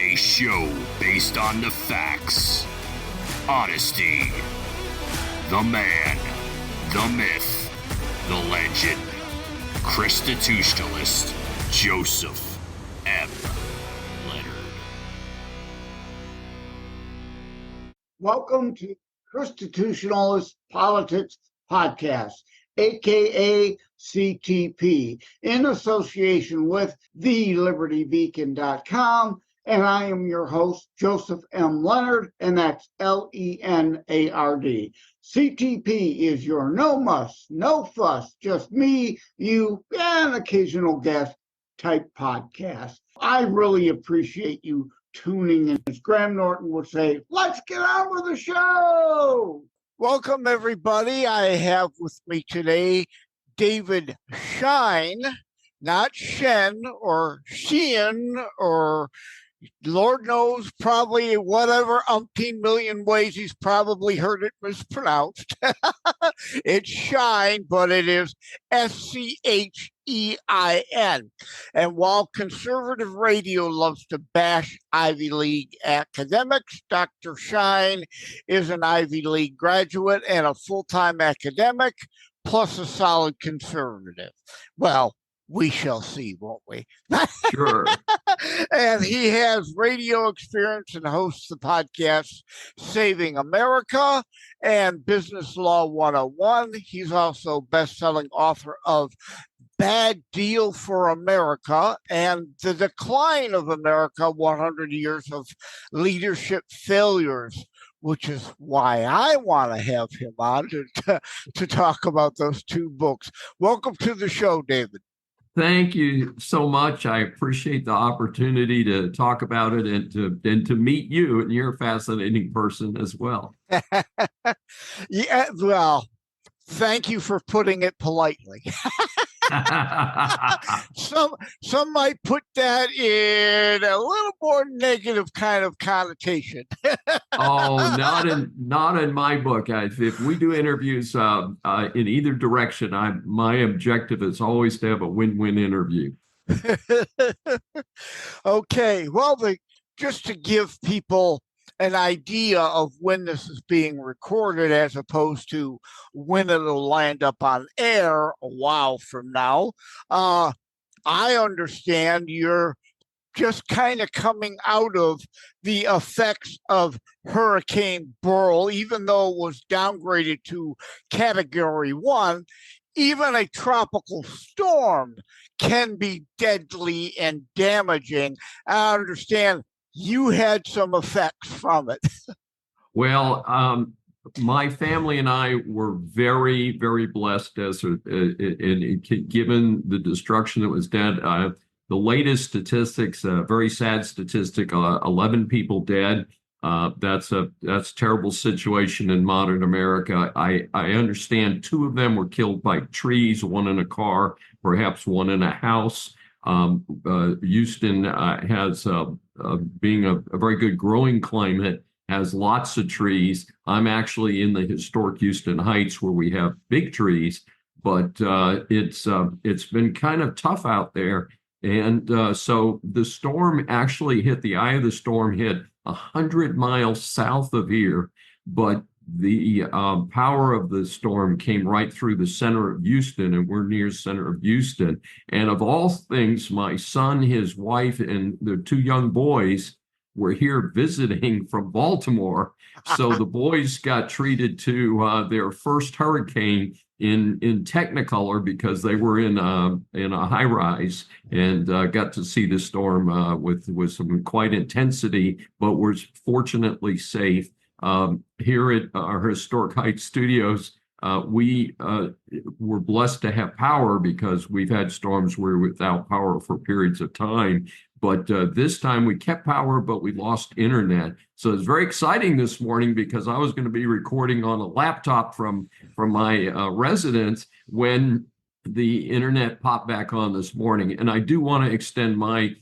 A show based on the facts, honesty, the man, the myth, the legend. ChristiTutionalist Joseph M. Leonard. Welcome to ChristiTutionalist Politics Podcast, aka CTP, in association with thelibertybeacon.com. And I am your host, Joseph M. Leonard, and that's L-E-N-A-R-D. CTP is your no muss, no fuss, just me, you, and occasional guest type podcast. I really appreciate you tuning in. As Graham Norton would say, let's get on with the show. Welcome, everybody. I have with me today David Schein, not Shen or Schein or Lord knows probably whatever umpteen million ways he's probably heard it mispronounced. It's Schein, but it is S-C-H-E-I-N. And while conservative radio loves to bash Ivy League academics, Dr. Schein is an Ivy League graduate and a full-time academic, plus a solid conservative. Well, we shall see, won't we? Sure. And he has radio experience and hosts the podcast Saving America and Business Law 101. He's also best-selling author of Bad Deal for America and The Decline of America, 100 Years of Leadership Failures, which is why I want to have him on to talk about those two books. Welcome to the show, David. Thank you so much. I appreciate the opportunity to talk about it and to meet you. And you're a fascinating person as well. Yeah, well, thank you for putting it politely. Some might put that in a little more negative kind of connotation. Oh, not in my book. If we do interviews in either direction, my objective is always to have a win-win interview. Okay, well, just to give people an idea of when this is being recorded as opposed to when it'll land up on air a while from now. I understand you're just kind of coming out of the effects of Hurricane Beryl, even though it was downgraded to Category 1. Even a tropical storm can be deadly and damaging. I understand you had some effects from it. Well, my family and I were very, very blessed given the destruction that was done. The latest statistics, very sad statistic, 11 people dead. That's a terrible situation in modern America. I understand 2 of them were killed by trees, 1 in a car, perhaps 1 in a house. Houston has, being a very good growing climate, has lots of trees. I'm actually in the historic Houston Heights where we have big trees, but it's been kind of tough out there. And so the storm actually the eye of the storm hit 100 miles south of here, but the power of the storm came right through the center of Houston, and we're near the center of Houston. And of all things, my son, his wife, and their 2 young boys were here visiting from Baltimore. So the boys got treated to their first hurricane in Technicolor because they were in a high rise and got to see the storm with some quite intensity, but were fortunately safe. Here at our Historic Heights studios, we were blessed to have power because we've had storms where we're without power for periods of time. But this time we kept power, but we lost internet. So it's very exciting this morning because I was going to be recording on a laptop from my residence when the internet popped back on this morning. And I do want to extend my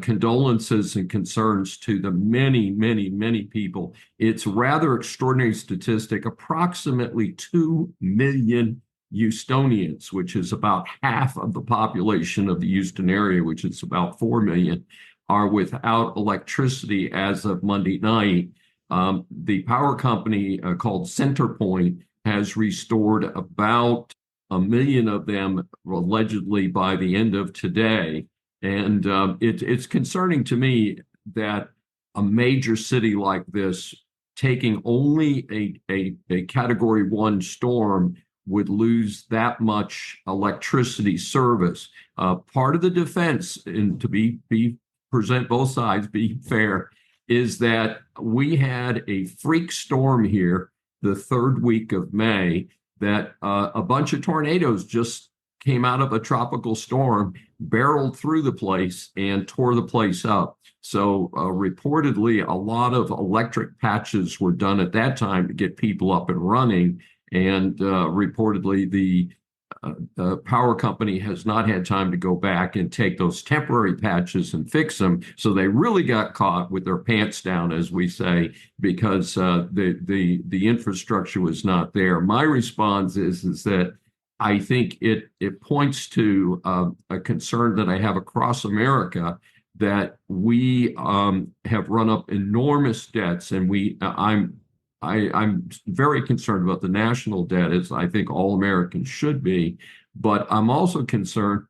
condolences and concerns to the many, many, many people. It's a rather extraordinary statistic. Approximately 2 million Houstonians, which is about half of the population of the Houston area, which is about 4 million, are without electricity as of Monday night. The power company called CenterPoint has restored about 1 million of them allegedly by the end of today. And it's concerning to me that a major city like this, taking only a Category 1 storm, would lose that much electricity service. Part of the defense, and to present both sides, be fair, is that we had a freak storm here the third week of May that a bunch of tornadoes just came out of a tropical storm, barreled through the place, and tore the place up. So reportedly, a lot of electric patches were done at that time to get people up and running. And reportedly, the power company has not had time to go back and take those temporary patches and fix them. So they really got caught with their pants down, as we say, because the infrastructure was not there. My response is that I think it points to a concern that I have across America, that we have run up enormous debts, and I'm very concerned about the national debt, as I think all Americans should be, but I'm also concerned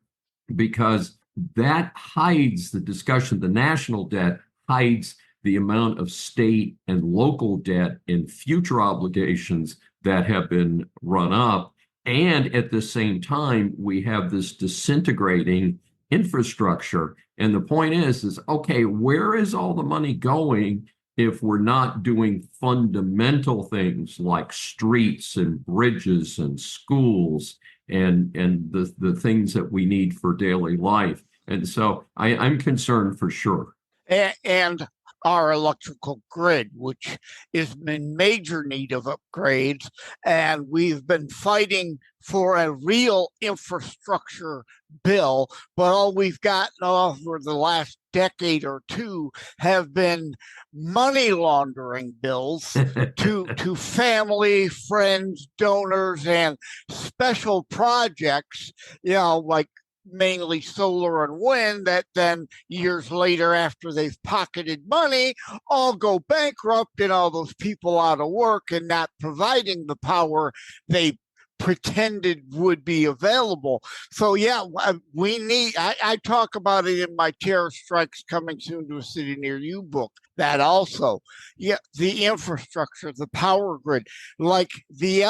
because that hides the discussion. The national debt hides the amount of state and local debt and future obligations that have been run up. And at the same time, we have this disintegrating infrastructure. And the point is, okay, where is all the money going if we're not doing fundamental things like streets and bridges and schools and the things that we need for daily life? And so I'm concerned for sure. And our electrical grid, which is in major need of upgrades, and we've been fighting for a real infrastructure bill, but all we've gotten over the last decade or two have been money laundering bills to family, friends, donors, and special projects, like mainly solar and wind, that then years later, after they've pocketed money, all go bankrupt and all those people out of work and not providing the power they pretended would be available. So yeah, I talk about it in my Terror Strikes Coming Soon to a City Near You book, that also, the infrastructure, the power grid, like the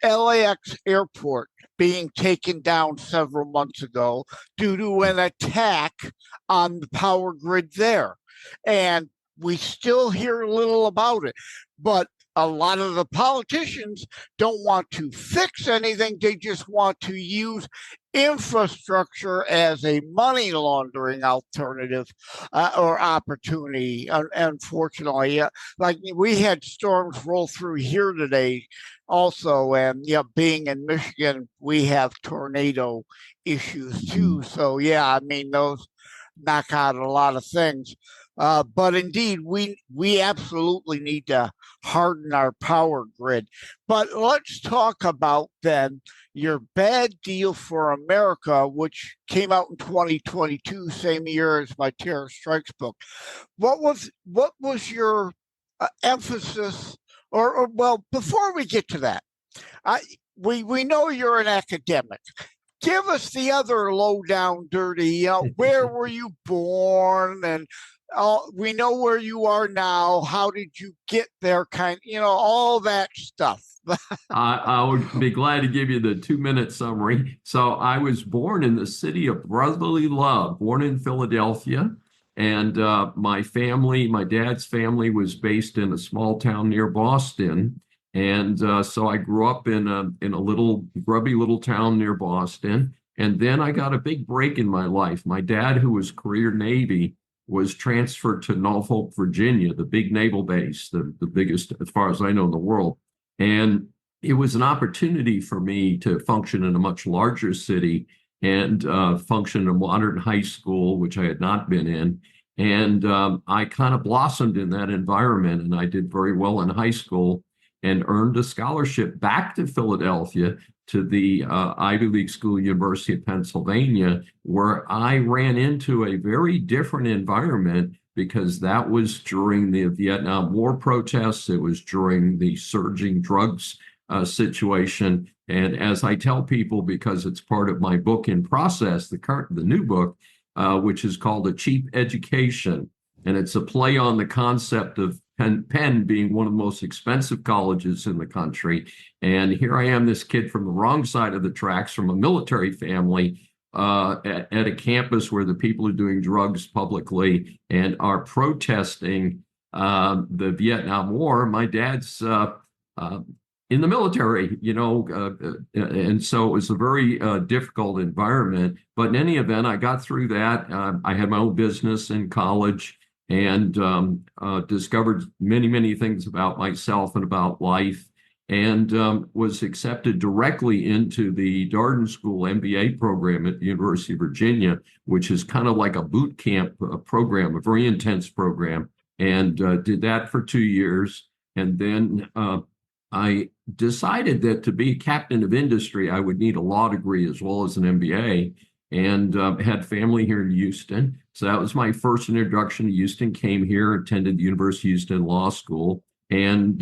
LAX airport being taken down several months ago due to an attack on the power grid there. And we still hear little about it. But a lot of the politicians don't want to fix anything. They just want to use infrastructure as a money laundering alternative or opportunity. Unfortunately, like we had storms roll through here today also, and being in Michigan, we have tornado issues too. So I mean, those knock out a lot of things. But indeed, we absolutely need to harden our power grid. But let's talk about then your Bad Deal for America, which came out in 2022, same year as my Terror Strikes book. What was your emphasis? Or well, before we get to that, we know you're an academic. Give us the other low down dirty. Where were you born? And we know where you are now. How did you get there? All that stuff. I would be glad to give you the 2-minute summary. So I was born in the city of brotherly love, born in Philadelphia. And my dad's family was based in a small town near Boston. And so I grew up in a little grubby little town near Boston. And then I got a big break in my life. My dad, who was career Navy, was transferred to Norfolk, Virginia, the big naval base, the biggest, as far as I know, in the world. And it was an opportunity for me to function in a much larger city and function in a modern high school, which I had not been in. And I kind of blossomed in that environment, and I did very well in high school. and earned a scholarship back to Philadelphia to the Ivy League School, University of Pennsylvania, where I ran into a very different environment because that was during the Vietnam War protests. It was during the surging drugs situation. And as I tell people, because it's part of my book in process, the new book, which is called A Cheap Education, and it's a play on the concept of Penn being one of the most expensive colleges in the country. And here I am, this kid from the wrong side of the tracks, from a military family, at a campus where the people are doing drugs publicly and are protesting the Vietnam War. My dad's in the military, and so it was a very difficult environment. But in any event, I got through that. I had my own business in college and discovered many, many things about myself and about life, and was accepted directly into the Darden School MBA program at the University of Virginia, which is kind of like a boot camp program, a very intense program, and did that for 2 years. And then I decided that to be a captain of industry, I would need a law degree as well as an MBA, and had family here in Houston. So that was my first introduction to Houston. Came here, attended the University of Houston Law School, and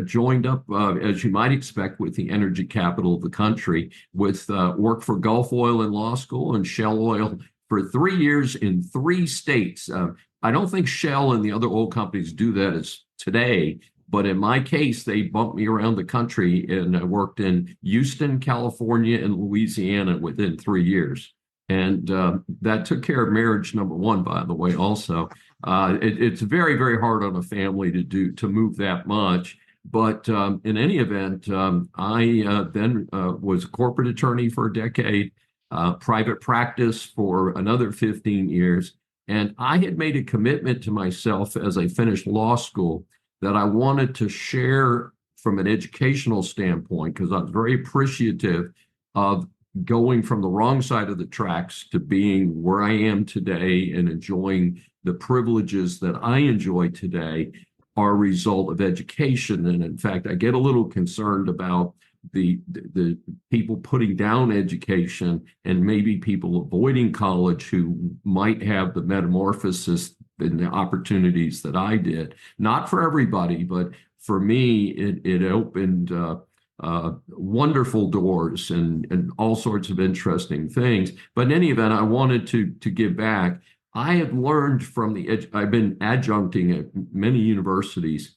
joined up, as you might expect, with the energy capital of the country, with work for Gulf Oil in law school and Shell Oil for 3 years in 3 states. I don't think Shell and the other oil companies do that as today, but in my case, they bumped me around the country, and I worked in Houston, California, and Louisiana within 3 years. And that took care of marriage number one, by the way, also. It's very, very hard on a family to move that much. But in any event, I then was a corporate attorney for a decade, private practice for another 15 years. And I had made a commitment to myself as I finished law school that I wanted to share from an educational standpoint, because I was very appreciative of going from the wrong side of the tracks to being where I am today and enjoying the privileges that I enjoy today are a result of education. And in fact, I get a little concerned about the people putting down education and maybe people avoiding college who might have the metamorphosis and the opportunities that I did. Not for everybody, but for me, it opened wonderful doors and all sorts of interesting things. But in any event, I wanted to give back. I have learned from I've been adjuncting at many universities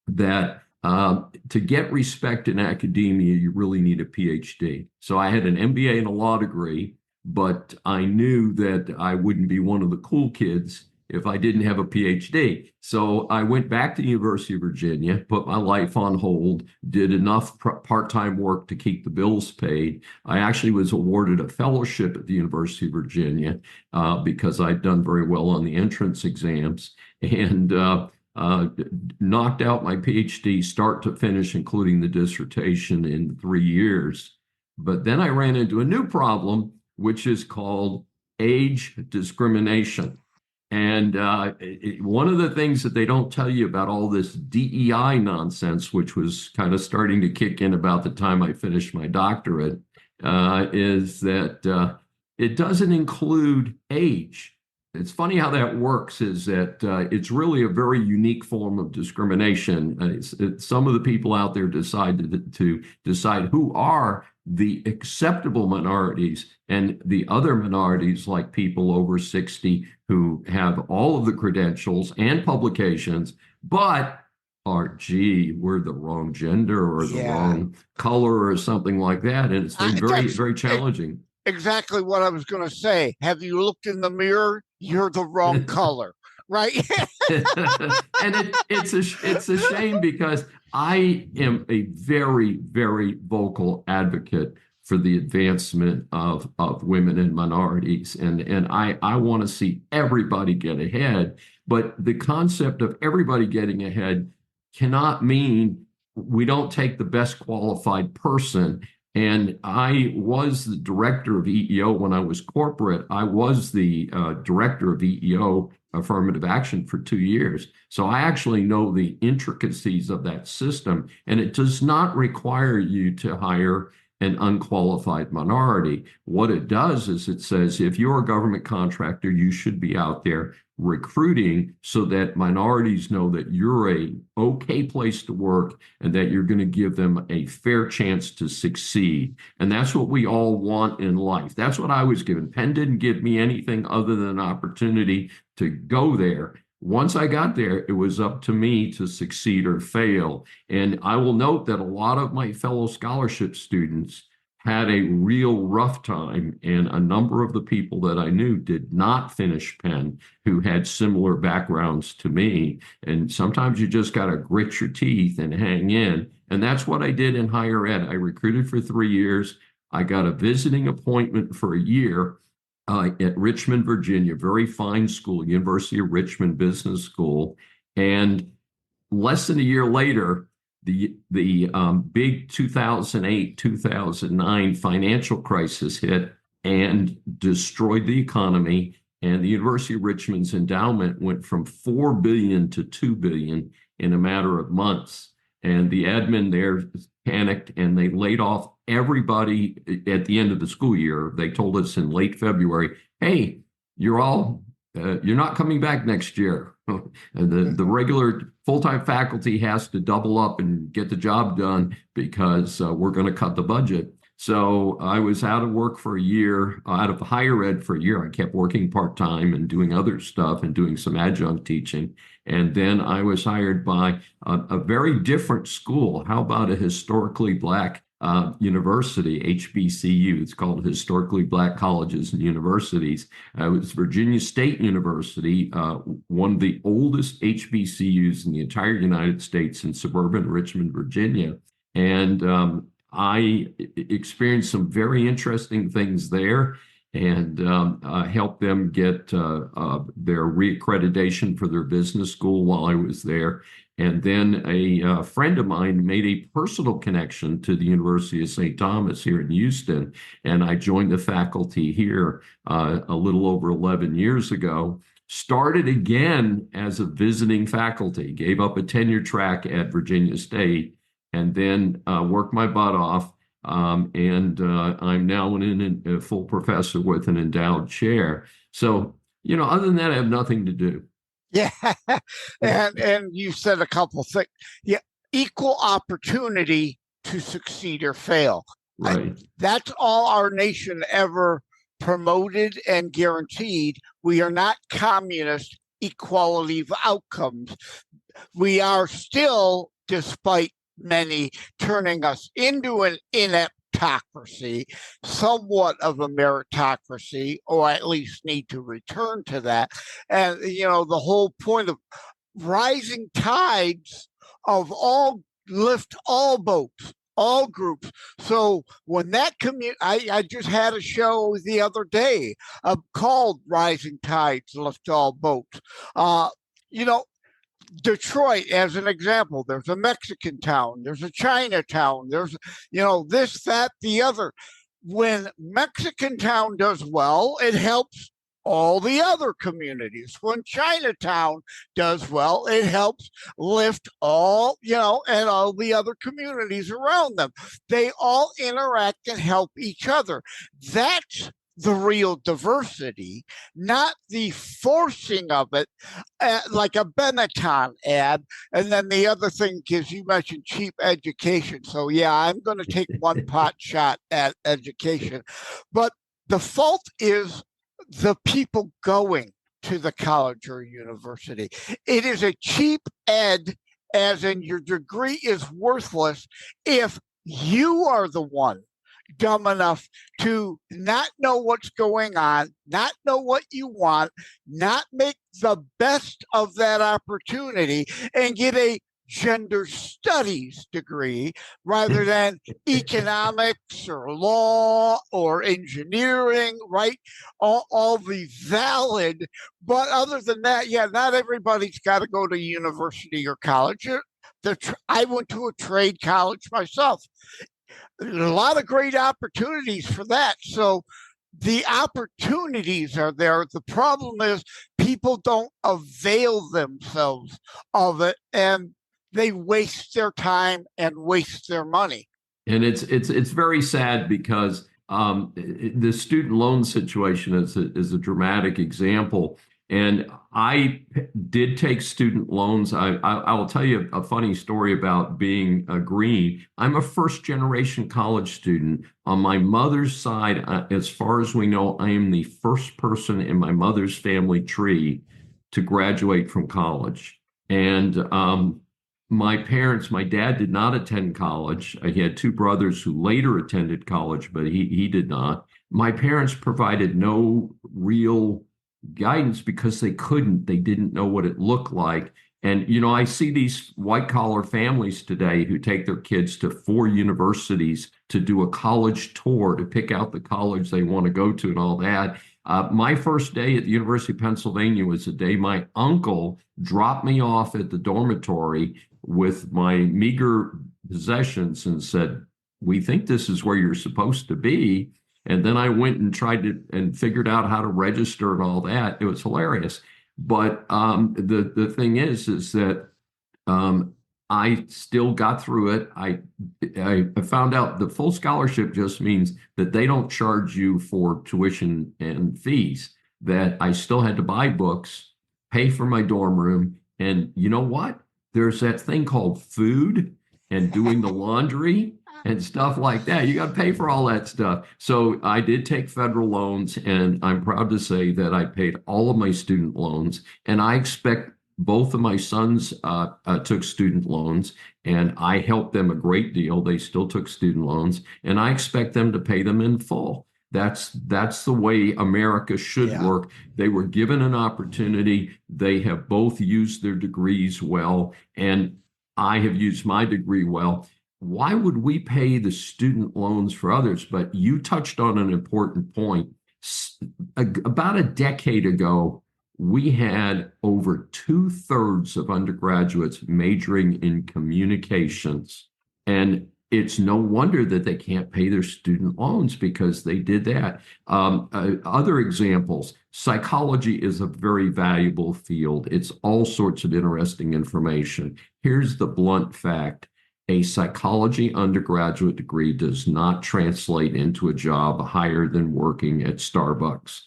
that to get respect in academia, you really need a PhD. So I had an MBA and a law degree, but I knew that I wouldn't be one of the cool kids if I didn't have a PhD. So I went back to the University of Virginia, put my life on hold, did enough part-time work to keep the bills paid. I actually was awarded a fellowship at the University of Virginia because I'd done very well on the entrance exams, and knocked out my PhD start to finish, including the dissertation, in 3 years. But then I ran into a new problem, which is called age discrimination. And one of the things that they don't tell you about all this DEI nonsense, which was kind of starting to kick in about the time I finished my doctorate, is that it doesn't include age. It's funny how that works, is that it's really a very unique form of discrimination. Some of the people out there decide to decide who are the acceptable minorities, and the other minorities, like people over 60 who have all of the credentials and publications, but we're the wrong gender or the wrong color or something like that. And it's been very, very challenging. Exactly what I was going to say. Have you looked in the mirror? You're the wrong color, right? And it's a shame, because I am a very, very vocal advocate for the advancement of women and minorities. And I want to see everybody get ahead. But the concept of everybody getting ahead cannot mean we don't take the best qualified person And I was the director of EEO when I was corporate. I was the director of EEO affirmative action for 2 years. So I actually know the intricacies of that system. And it does not require you to hire an unqualified minority. What it does is it says if you're a government contractor, you should be out there recruiting so that minorities know that you're a okay place to work and that you're going to give them a fair chance to succeed. And that's what we all want in life. That's what I was given. Penn didn't give me anything other than an opportunity to go there. Once I got there, it was up to me to succeed or fail. And I will note that a lot of my fellow scholarship students had a real rough time, and a number of the people that I knew did not finish Penn who had similar backgrounds to me. And sometimes you just got to grit your teeth and hang in. And that's what I did in higher ed. I recruited for 3 years. I got a visiting appointment for a year at Richmond, Virginia, very fine school, University of Richmond Business School. And less than a year later, the big 2008-2009 financial crisis hit and destroyed the economy. And the University of Richmond's endowment went from $4 billion to $2 billion in a matter of months. And the admin there panicked and they laid off everybody at the end of the school year. They told us in late February, hey, you're not coming back next year. The regular full-time faculty has to double up and get the job done because we're going to cut the budget. So I was out of work for a year, out of higher ed for a year. I kept working part-time and doing other stuff and doing some adjunct teaching. And then I was hired by a very different school. How about a historically Black university, HBCU? It's called Historically Black Colleges and Universities. It was Virginia State University, one of the oldest HBCUs in the entire United States in suburban Richmond, Virginia. And I experienced some very interesting things there and helped them get their reaccreditation for their business school while I was there. And then a friend of mine made a personal connection to the University of St. Thomas here in Houston, and I joined the faculty here a little over 11 years ago. Started again as a visiting faculty, gave up a tenure track at Virginia State, and then worked my butt off. And I'm now a full professor with an endowed chair. So, other than that, I have nothing to do. Yeah. And you said a couple things. Yeah. Equal opportunity to succeed or fail. Right. That's all our nation ever promoted and guaranteed. We are not communist equality of outcomes. We are still, despite many turning us into an ineptocracy, somewhat of a meritocracy, or at least need to return to that. And, the whole point of rising tides of all lift all boats, all groups. So when that I just had a show the other day called Rising Tides Lift All Boats. Detroit, as an example, there's a Mexican town, there's a Chinatown, there's, this, that, the other. When Mexican town does well, it helps all the other communities. When Chinatown does well, it helps lift all, and all the other communities around them. They all interact and help each other. That's the real diversity, not the forcing of it, like a Benetton ad. And then the other thing is you mentioned cheap education. So yeah, I'm going to take one pot shot at education. But the fault is the people going to the college or university. It is a cheap ed, as in your degree is worthless if you are the one dumb enough to not know what's going on, not know what you want, not make the best of that opportunity, and get a gender studies degree rather than economics or law or engineering, right? All the valid, but other than that, yeah, not everybody's got to go to university or college. I went to a trade college myself. There's a lot of great opportunities for that. So the opportunities are there. The problem is people don't avail themselves of it, and they waste their time and waste their money. And it's very sad because the student loan situation is a dramatic example. And I did take student loans. I will tell you a funny story about being a green. I'm a first generation college student. On my mother's side, as far as we know, I am the first person in my mother's family tree to graduate from college. And my parents, my dad did not attend college. He had two brothers who later attended college, but he did not. My parents provided no real guidance because they couldn't. They didn't know what it looked like. And, you know, I see these white collar families today who take their kids to 4 universities to do a college tour to pick out the college they want to go to and all that. My first day at the University of Pennsylvania was the day my uncle dropped me off at the dormitory with my meager possessions and said, "We think this is where you're supposed to be." And then I went and tried to and figured out how to register and all that. It was hilarious. But the thing is that I still got through it. I found out the full scholarship just means that they don't charge you for tuition and fees, that I still had to buy books, pay for my dorm room. And you know what? There's that thing called food and doing the laundry and stuff like that. You got to pay for all that stuff. So I did take federal loans, and I'm proud to say that I paid all of my student loans. And I expect both of my sons took student loans, and I helped them a great deal. They still took student loans, and I expect them to pay them in full. That's the way America should work. They were given an opportunity. They have both used their degrees well, and I have used my degree well. Why would we pay the student loans for others? But you touched on an important point. About a decade ago, we had over 2/3 of undergraduates majoring in communications. And it's no wonder that they can't pay their student loans because they did that. Other examples, psychology is a very valuable field. It's all sorts of interesting information. Here's the blunt fact. A psychology undergraduate degree does not translate into a job higher than working at Starbucks.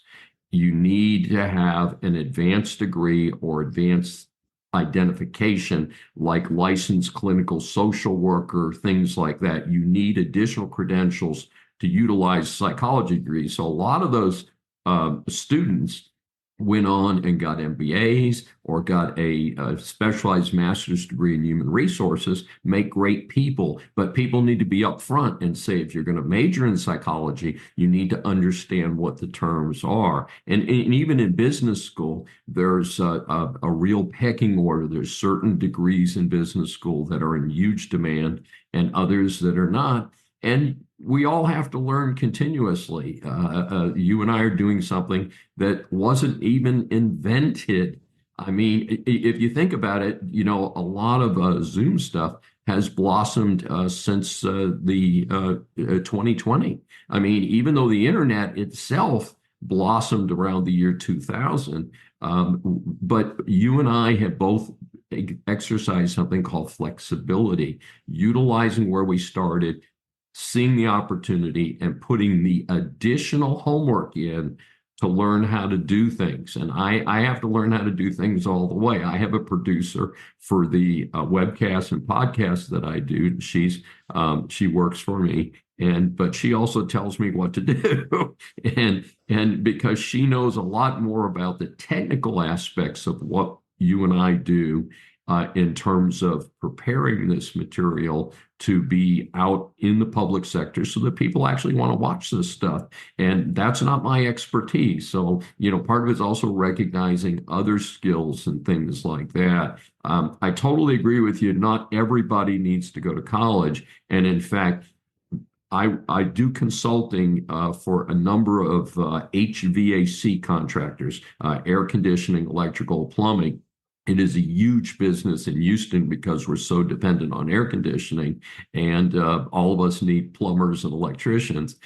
You need to have an advanced degree or advanced identification like licensed clinical social worker, things like that. You need additional credentials to utilize psychology degrees. So a lot of those students went on and got MBAs or got a specialized master's degree in human resources, make great people. But people need to be upfront and say, if you're going to major in psychology, you need to understand what the terms are. And even in business school, there's a real pecking order. There's certain degrees in business school that are in huge demand and others that are not. And we all have to learn continuously. You and I are doing something that wasn't even invented. I mean, if you think about it, you know, a lot of Zoom stuff has blossomed since the 2020. I mean, even though the internet itself blossomed around the year 2000, but you and I have both exercised something called flexibility, utilizing where we started, seeing the opportunity and putting the additional homework in to learn how to do things. And I have to learn how to do things all the way. I have a producer for the webcasts and podcasts that I do. She works for me, but she also tells me what to do. and because she knows a lot more about the technical aspects of what you and I do in terms of preparing this material to be out in the public sector so that people actually want to watch this stuff. And that's not my expertise. So, you know, part of it is also recognizing other skills and things like that. I totally agree with you. Not everybody needs to go to college. And in fact, I do consulting for a number of HVAC contractors, air conditioning, electrical, plumbing. It is a huge business in Houston because we're so dependent on air conditioning, and all of us need plumbers and electricians.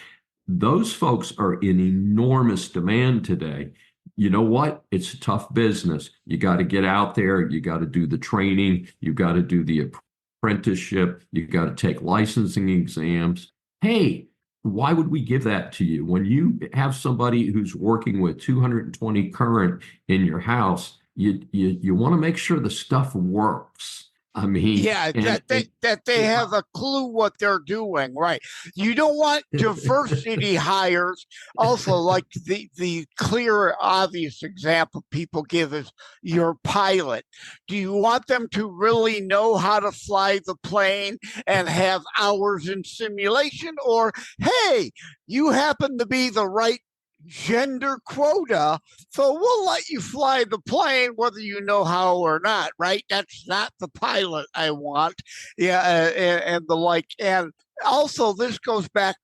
Those folks are in enormous demand today. You know what? It's a tough business. You got to get out there. You got to do the training. You got to do the apprenticeship. You got to take licensing exams. Hey, why would we give that to you? When you have somebody who's working with 220 current in your house, you want to make sure the stuff works. I mean, yeah, that they have a clue what they're doing, right? You don't want diversity hires. Also, like the clear, obvious example people give is your pilot. Do you want them to really know how to fly the plane and have hours in simulation? Or, hey, you happen to be the right gender quota, so we'll let you fly the plane whether you know how or not, right? That's not the pilot I want. Yeah, and the like. And also, this goes back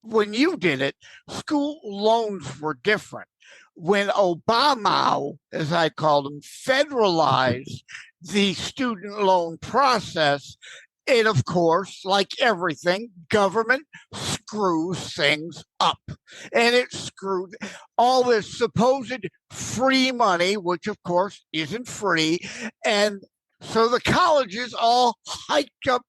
when you did it, school loans were different. When Obama, as I called him, federalized the student loan process, it, of course, like everything, government screws things up. And it screwed all this supposed free money, which, of course, isn't free. And so the colleges all hiked up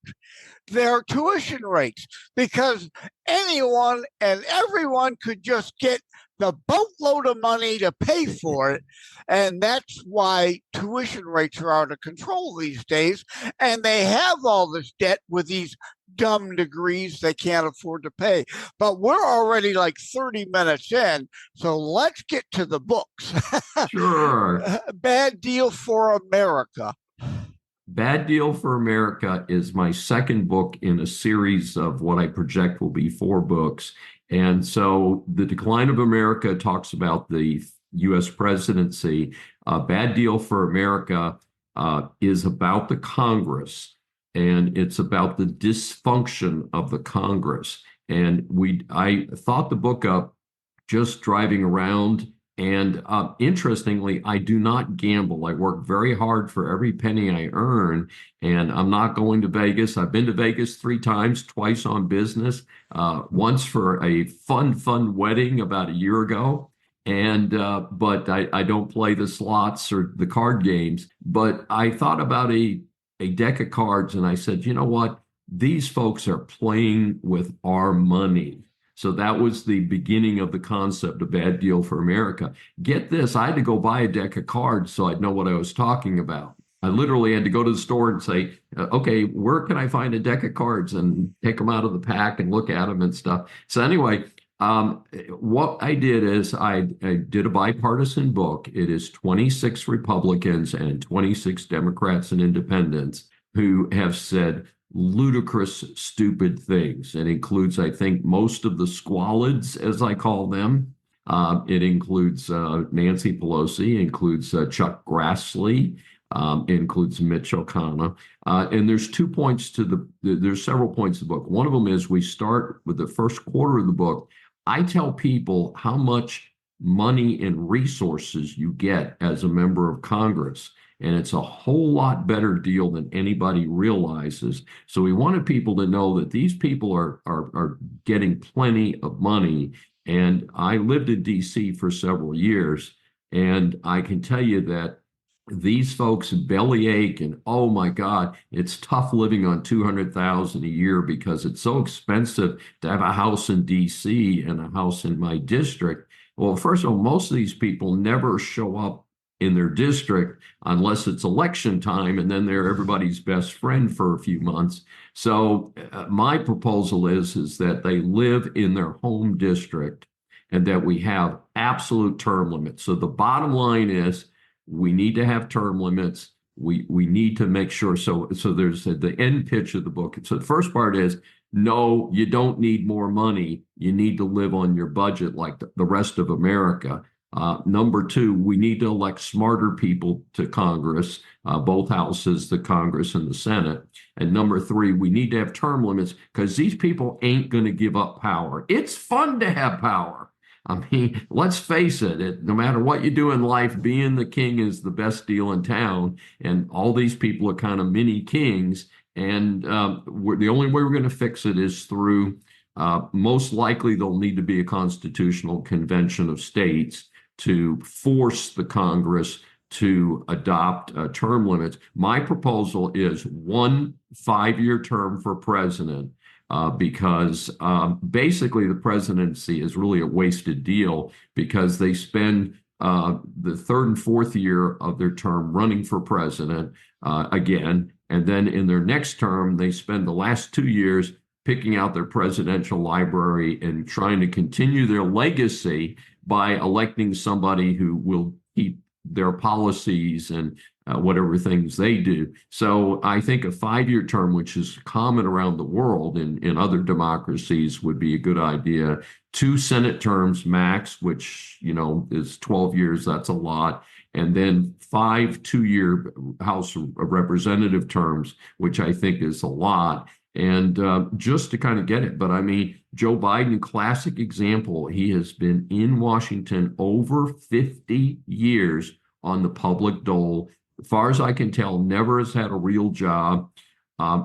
their tuition rates because anyone and everyone could just get the boatload of money to pay for it. And that's why tuition rates are out of control these days. And they have all this debt with these dumb degrees they can't afford to pay. But we're already like 30 minutes in, so let's get to the books. Sure. Bad Deal for America. Bad Deal for America is my second book in a series of what I project will be 4 books. And so The Decline of America talks about the U.S. presidency. Bad Deal for America is about the Congress, and it's about the dysfunction of the Congress. And I thought the book up just driving around. And interestingly, I do not gamble. I work very hard for every penny I earn, and I'm not going to Vegas. I've been to Vegas 3 times, twice on business, once for a fun wedding about a year ago. And but I don't play the slots or the card games. But I thought about a deck of cards, and I said, you know what? These folks are playing with our money. So that was the beginning of the concept of Bad Deal for America. Get this, I had to go buy a deck of cards so I'd know what I was talking about. I literally had to go to the store and say, okay, where can I find a deck of cards, and take them out of the pack and look at them and stuff. So anyway, what I did is I did a bipartisan book. It is 26 Republicans and 26 Democrats and independents who have said ludicrous, stupid things. It includes, I think, most of the squalids, as I call them. It includes Nancy Pelosi, includes Chuck Grassley, includes Mitch O'Connor. And there's there's several points of the book. One of them is we start with the first quarter of the book. I tell people how much money and resources you get as a member of Congress. And it's a whole lot better deal than anybody realizes. So we wanted people to know that these people are getting plenty of money. And I lived in D.C. for several years, and I can tell you that these folks bellyache, and oh my God, it's tough living on $200,000 a year because it's so expensive to have a house in D.C. and a house in my district. Well, first of all, most of these people never show up in their district unless it's election time, and then they're everybody's best friend for a few months. So my proposal is that they live in their home district, and that we have absolute term limits. So the bottom line is we need to have term limits. We need to make sure. So there's the end pitch of the book. So the first part is, no, you don't need more money. You need to live on your budget like the rest of America. Number 2, we need to elect smarter people to Congress, both houses, the Congress and the Senate. And number 3, we need to have term limits because these people ain't going to give up power. It's fun to have power. I mean, let's face it, no matter what you do in life, being the king is the best deal in town. And all these people are kind of mini kings. And the only way we're going to fix it is through, most likely, there'll need to be a constitutional convention of states to force the Congress to adopt term limits. My proposal is 1 5-year term for president. Because basically the presidency is really a wasted deal because they spend the third and fourth year of their term running for president again. And then in their next term, they spend the last 2 years picking out their presidential library and trying to continue their legacy by electing somebody who will keep their policies and whatever things they do. So I think a 5-year term, which is common around the world in other democracies, would be a good idea. 2 Senate terms max, which, is 12 years. That's a lot. And then 5 2-year House of Representative terms, which I think is a lot. And just to kind of get it. But I mean, Joe Biden, classic example, he has been in Washington over 50 years on the public dole. As far as I can tell, never has had a real job.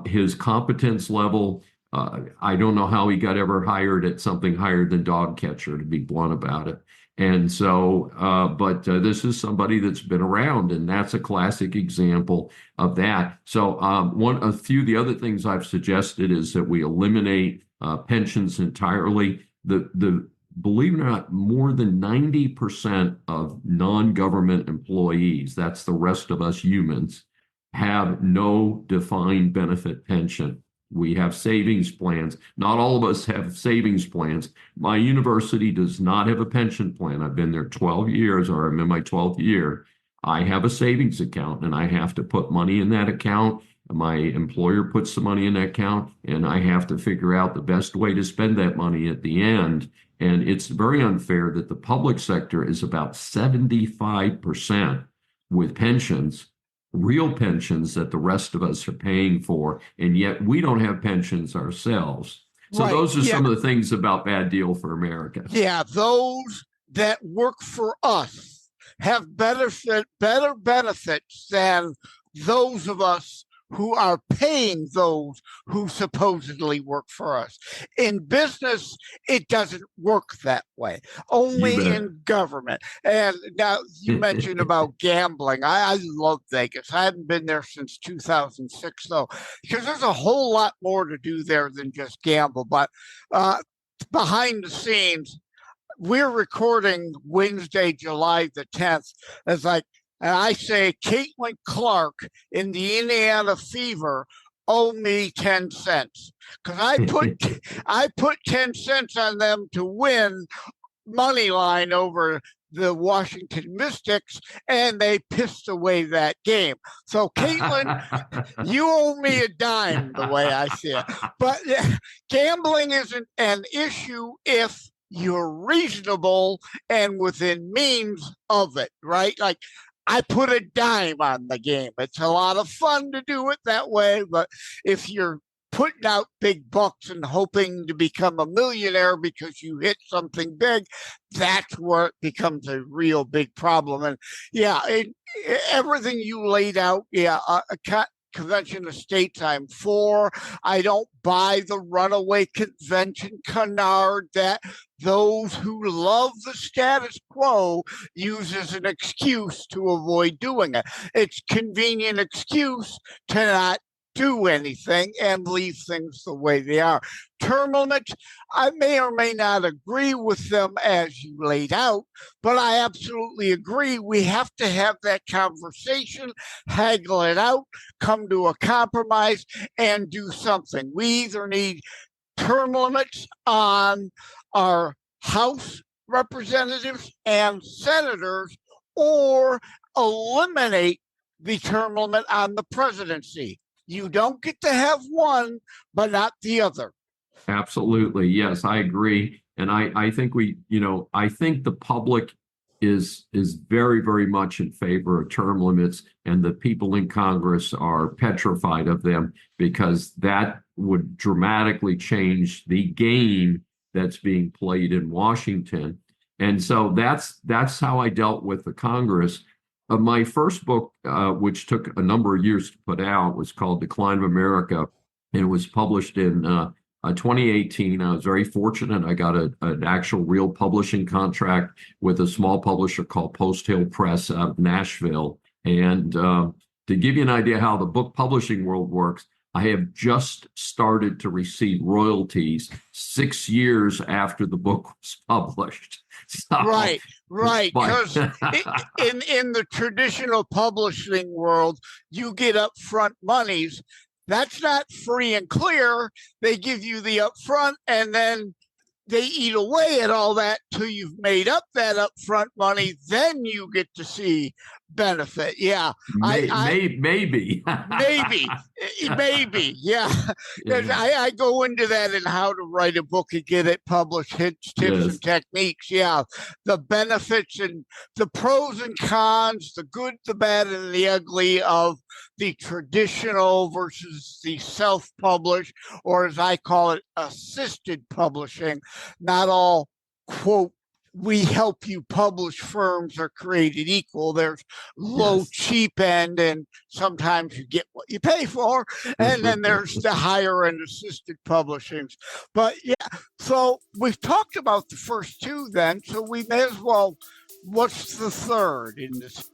His competence level, I don't know how he got ever hired at something higher than dog catcher, to be blunt about it. And so, but this is somebody that's been around, and that's a classic example of that. So a few of the other things I've suggested is that we eliminate pensions entirely. Believe it or not, more than 90% of non-government employees, that's the rest of us humans, have no defined benefit pension. We have savings plans. Not all of us have savings plans. My university does not have a pension plan. I've been there 12 years, or I'm in my 12th year. I have a savings account, and I have to put money in that account. My employer puts the money in that account, and I have to figure out the best way to spend that money at the end. And it's very unfair that the public sector is about 75% with pensions, real pensions that the rest of us are paying for, and yet we don't have pensions ourselves. So Right. Those are some of the things about bad deal for America. Yeah, those that work for us have better benefits than those of us who are paying those who supposedly work for us. In business, it doesn't work that way, only in government. And now you mentioned about gambling. I love Vegas. I haven't been there since 2006, though, because there's a whole lot more to do there than just gamble. But behind the scenes, we're recording Wednesday, July the 10th. It's like, and I say, Caitlin Clark in the Indiana Fever owe me 10 cents because I put 10 cents on them to win money line over the Washington Mystics, and they pissed away that game. So, Caitlin, you owe me a dime the way I see it. But gambling isn't an issue if you're reasonable and within means of it, right? Like, I put a dime on the game. It's a lot of fun to do it that way, but if you're putting out big bucks and hoping to become a millionaire because you hit something big, that's where it becomes a real big problem. And yeah, everything you laid out, convention of states I'm for. I don't buy the runaway convention canard that those who love the status quo use as an excuse to avoid doing it. It's a convenient excuse to not do anything and leave things the way they are. Term limits, I may or may not agree with them as you laid out, but I absolutely agree. We have to have that conversation, haggle it out, come to a compromise, and do something. We either need term limits on our House representatives and senators, or eliminate the term limit on the presidency. You don't get to have one, but not the other. Absolutely. Yes, I agree. And I think I think the public is very, very much in favor of term limits, and the people in Congress are petrified of them because that would dramatically change the game that's being played in Washington. And so that's how I dealt with the Congress. My first book, which took a number of years to put out, was called Decline of America, and it was published in 2018. I was very fortunate. I got an actual real publishing contract with a small publisher called Post Hill Press out of Nashville. And to give you an idea how the book publishing world works, I have just started to receive royalties 6 years after the book was published. So, right. Because in the traditional publishing world, you get upfront monies. That's not free and clear. They give you the upfront, and then they eat away at all that till you've made up that upfront money. Then you get to see benefit. Yeah, maybe, maybe, yeah. I go into that and how to write a book and get it published, hints, tips, and techniques. Yeah, the benefits and the pros and cons, the good, the bad, and the ugly of the traditional versus the self-published, or as I call it, assisted publishing. Not all, quote, we help you publish firms are created equal. There's low, cheap end, and sometimes you get what you pay for. And then there's the higher end assisted publishings. But yeah, so we've talked about the first two then, so we may as well, what's the third in this?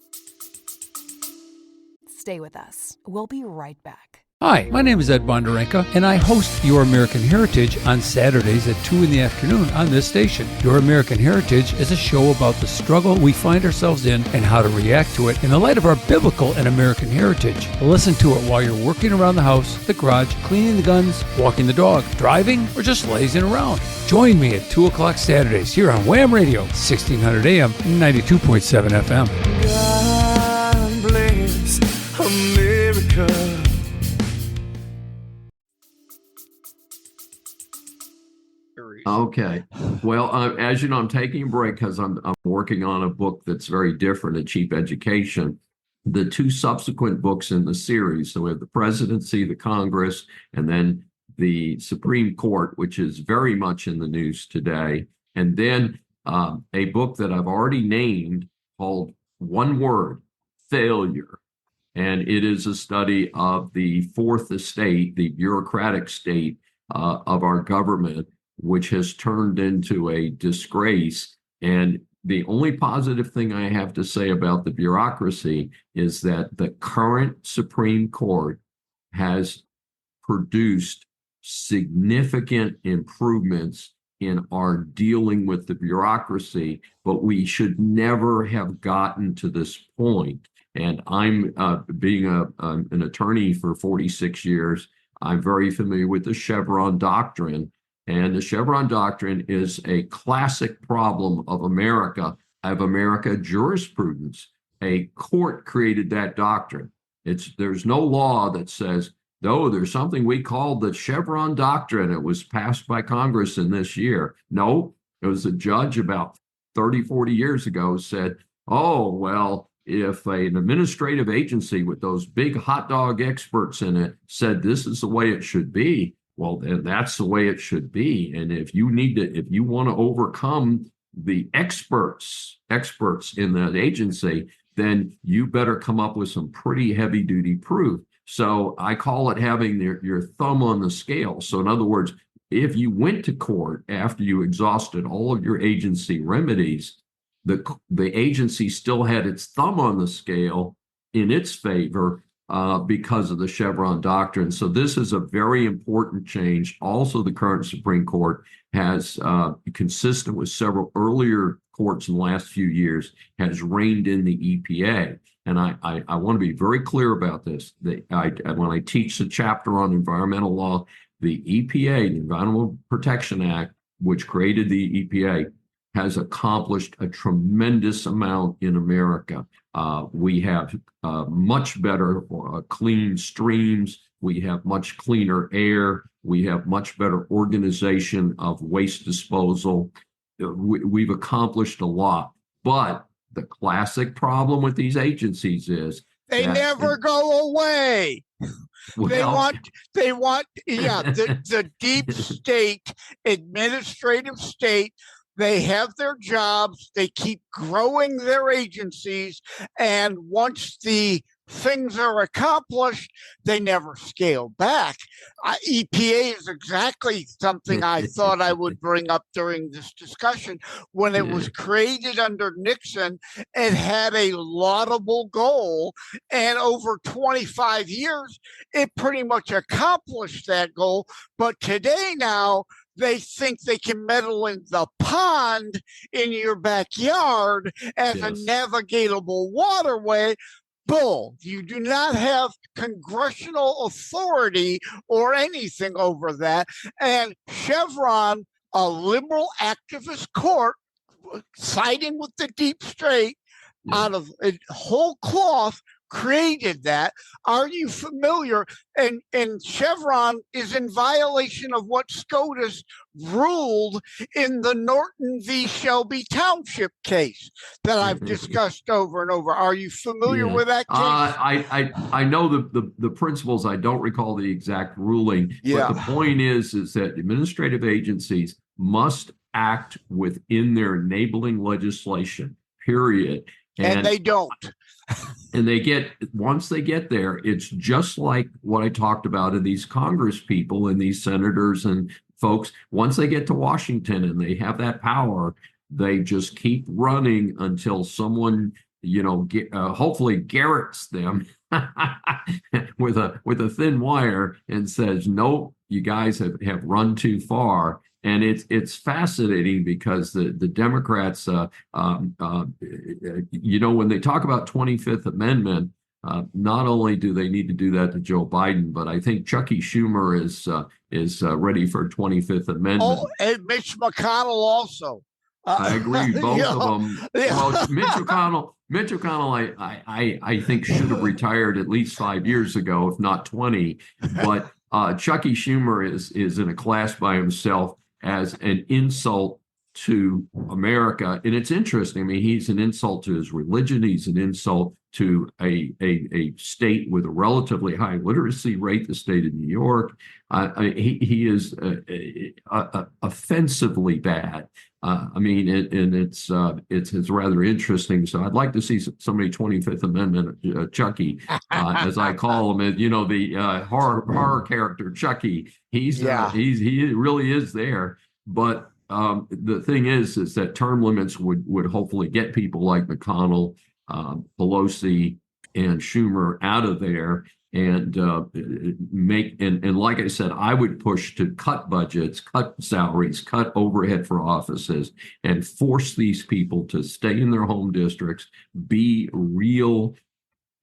Stay with us. We'll be right back. Hi, my name is Ed Bondarenka, and I host Your American Heritage on Saturdays at 2 in the afternoon on this station. Your American Heritage is a show about the struggle we find ourselves in and how to react to it in the light of our biblical and American heritage. Listen to it while you're working around the house, the garage, cleaning the guns, walking the dog, driving, or just lazing around. Join me at 2 o'clock Saturdays here on Wham Radio, 1600 AM, 92.7 FM. God bless America. Okay. Well, as you know, I'm taking a break because I'm working on a book that's very different, A Cheap Education. The two subsequent books in the series, so we have the presidency, the Congress, and then the Supreme Court, which is very much in the news today. And then a book that I've already named called One Word, Failure. And it is a study of the fourth estate, the bureaucratic state of our government, which has turned into a disgrace. And the only positive thing I have to say about the bureaucracy is that the current Supreme Court has produced significant improvements in our dealing with the bureaucracy, but we should never have gotten to this point. And I'm being an attorney for 46 years, I'm very familiar with the Chevron doctrine. And the Chevron doctrine is a classic problem of America jurisprudence. A court created that doctrine. There's no law that says, no, there's something we call the Chevron doctrine. It was passed by Congress in this year. No, it was a judge about 30, 40 years ago said, oh, well, if an administrative agency with those big hot dog experts in it said this is the way it should be, well, then that's the way it should be. And if you want to overcome the experts in that agency, then you better come up with some pretty heavy duty proof. So I call it having your thumb on the scale. So in other words, if you went to court after you exhausted all of your agency remedies, the agency still had its thumb on the scale in its favor because of the Chevron doctrine. So this is a very important change. Also, the current Supreme Court has, consistent with several earlier courts in the last few years, has reined in the EPA. And I want to be very clear about this. When I teach the chapter on environmental law, the EPA, the Environmental Protection Act, which created the EPA, has accomplished a tremendous amount in America. We have much better clean streams. We have much cleaner air. We have much better organization of waste disposal. We've accomplished a lot. But the classic problem with these agencies is they never go away. Well, they want the deep state, administrative state, They have their jobs, they keep growing their agencies, and once the things are accomplished, they never scale back. EPA is exactly something I thought I would bring up during this discussion. When it was created under Nixon, it had a laudable goal, and over 25 years, it pretty much accomplished that goal. But today now, they think they can meddle in the pond in your backyard as a navigatable waterway. Bull. You do not have congressional authority or anything over that. And Chevron, a liberal activist court, siding with the deep state out of a whole cloth, created that. Are you familiar? And Chevron is in violation of what SCOTUS ruled in the Norton v. Shelby Township case that I've discussed over and over. Are you familiar with that case? I know the principles. I don't recall the exact ruling. But the point is that administrative agencies must act within their enabling legislation, period. And they don't. And once they get there, it's just like what I talked about in these Congress people and these senators and folks. Once they get to Washington and they have that power, they just keep running until someone, hopefully garrots them with a thin wire and says, "Nope, you guys have run too far." And it's fascinating because the Democrats, when they talk about 25th Amendment, not only do they need to do that to Joe Biden, but I think Chucky Schumer is ready for 25th Amendment. Oh, and Mitch McConnell also. I agree, both of them. Well, Mitch McConnell, I think should have retired at least 5 years ago, if not 20. But Chucky Schumer is in a class by himself as an insult to America. And it's interesting. I mean, he's an insult to his religion. He's an insult to a state with a relatively high literacy rate, the state of New York. He is offensively bad. It's rather interesting. So I'd like to see somebody 25th Amendment Chucky, as I call him, the horror character Chucky. He really is there. But the thing is that term limits would hopefully get people like McConnell, Pelosi, and Schumer out of there and and like I said, I would push to cut budgets, cut salaries, cut overhead for offices, and force these people to stay in their home districts, be real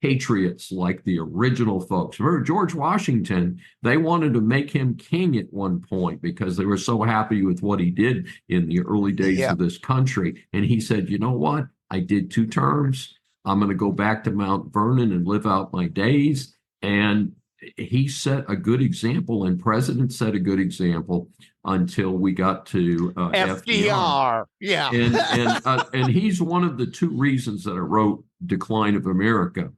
patriots like the original folks. Remember George Washington, they wanted to make him king at one point because they were so happy with what he did in the early days of this country. And he said, you know what? I did 2 terms. I'm going to go back to Mount Vernon and live out my days. And he set a good example, and presidents set a good example until we got to FDR. Yeah. And he's one of the 2 reasons that I wrote Decline of America.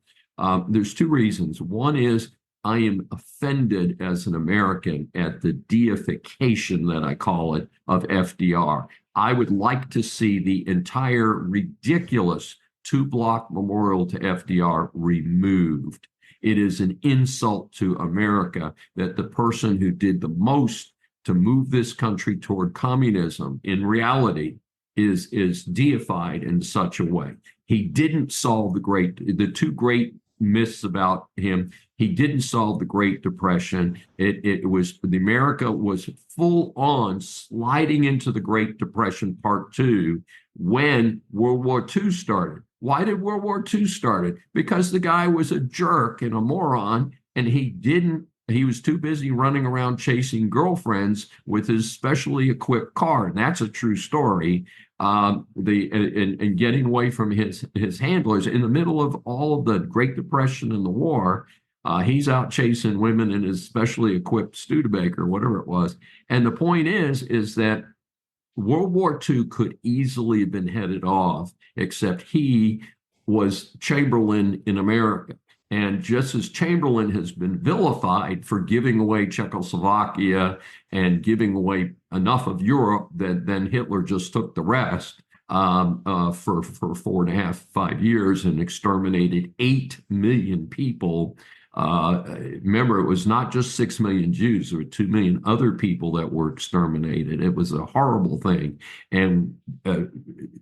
There's 2 reasons. One is I am offended as an American at the deification, that I call it, of FDR. I would like to see the entire ridiculous 2-block memorial to FDR removed. It is an insult to America that the person who did the most to move this country toward communism in reality is deified in such a way. He didn't solve the 2 great myths about him. He didn't solve the Great Depression. America was full on sliding into the Great Depression Part 2 when World War II started. Why did World War II start? Because the guy was a jerk and a moron, and he was too busy running around chasing girlfriends with his specially equipped car. And that's a true story. And getting away from his handlers in the middle of all of the Great Depression and the war. He's out chasing women in his specially equipped Studebaker, whatever it was. And the point is that World War II could easily have been headed off, except he was Chamberlain in America. And just as Chamberlain has been vilified for giving away Czechoslovakia and giving away enough of Europe that then Hitler just took the rest for 4.5-5 years and exterminated 8 million people. Remember, it was not just 6 million Jews. There were 2 million other people that were exterminated. It was a horrible thing. And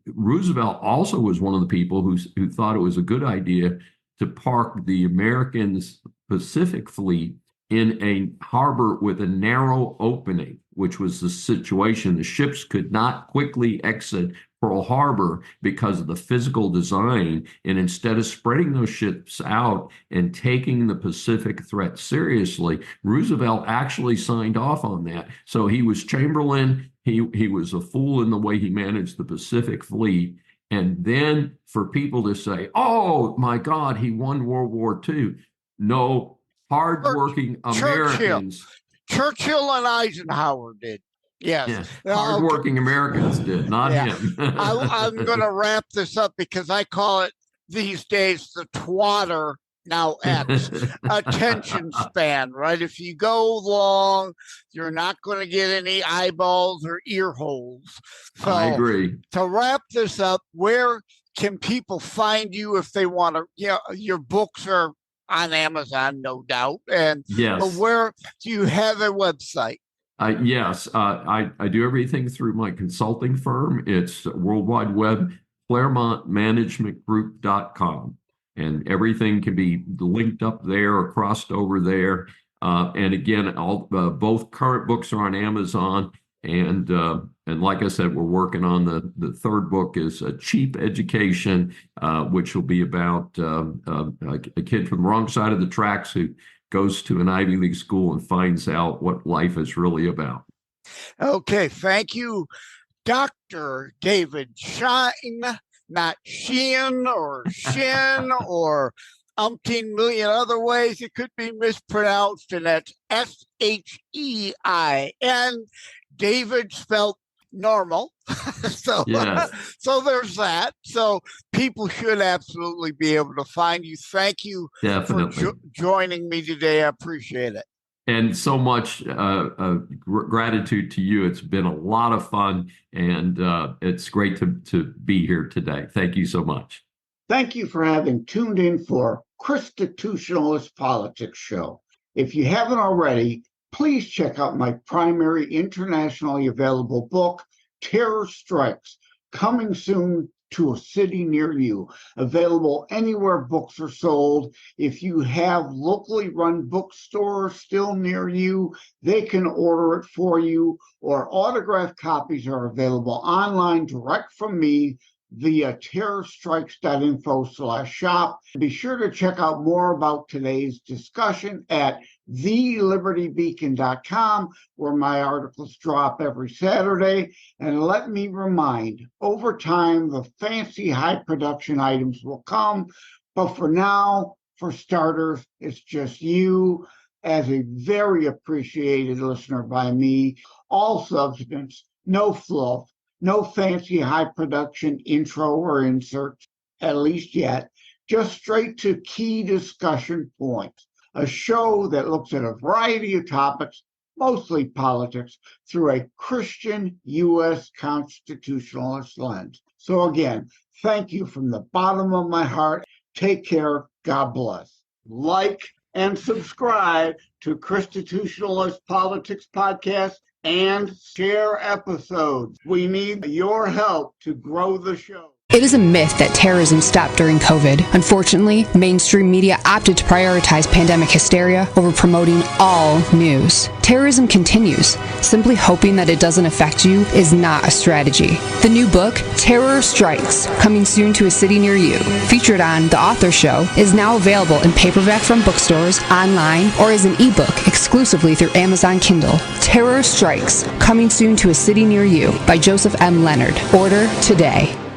Roosevelt also was one of the people who thought it was a good idea to park the American Pacific Fleet in a harbor with a narrow opening, which was the situation. The ships could not quickly exit Pearl Harbor because of the physical design. And instead of spreading those ships out and taking the Pacific threat seriously, Roosevelt actually signed off on that. So he was Chamberlain. He was a fool in the way he managed the Pacific Fleet. And then for people to say, oh, my God, he won World War II. No, hardworking Americans. Churchill and Eisenhower did. Yes. Yeah, hardworking Americans did, not him. I'm going to wrap this up because I call it these days the twatter, now X, attention span, right? If you go long, you're not going to get any eyeballs or ear holes. So, I agree. To wrap this up, where can people find you if they want to? Your books are on Amazon, no doubt. And yes. Where do you have a website? Yes, I do everything through my consulting firm. It's World Wide Web, ClaremontManagementGroup.com. And everything can be linked up there or crossed over there. And again, both current books are on Amazon. And like I said, we're working on the third book is a Cheap Education, which will be about a kid from the wrong side of the tracks who goes to an Ivy League school and finds out what life is really about. Okay, thank you, Dr. David Schein, not Schein or Shin or umpteen million other ways it could be mispronounced, and that's Schein. David spelled normal. So there's that. So people should absolutely be able to find you. Thank you for joining me today. I appreciate it. And so much gratitude to you. It's been a lot of fun, and it's great to be here today. Thank you so much. Thank you for having tuned in for ChristiTutionalist Politics Show. If you haven't already, please check out my primary internationally available book, Terror Strikes, coming soon to a city near you. Available anywhere books are sold. If you have locally run bookstores still near you, they can order it for you, or autographed copies are available online direct from me via terrorstrikes.info/shop. Be sure to check out more about today's discussion at thelibertybeacon.com, where my articles drop every Saturday. And let me remind, over time, the fancy high production items will come. But for now, for starters, it's just you as a very appreciated listener by me. All substance, no fluff, no fancy high production intro or inserts, at least yet, just straight to key discussion points. A show that looks at a variety of topics, mostly politics, through a Christian U.S. constitutionalist lens. So again, thank you from the bottom of my heart. Take care. God bless. Like and subscribe to ChristiTutionalist Politics Podcast and share episodes. We need your help to grow the show. It is a myth that terrorism stopped during COVID. Unfortunately, mainstream media opted to prioritize pandemic hysteria over promoting all news. Terrorism continues. Simply hoping that it doesn't affect you is not a strategy. The new book, Terror Strikes, coming soon to a city near you, featured on The Author Show, is now available in paperback from bookstores, online, or as an ebook exclusively through Amazon Kindle. Terror Strikes, coming soon to a city near you by Joseph M. Leonard. Order today.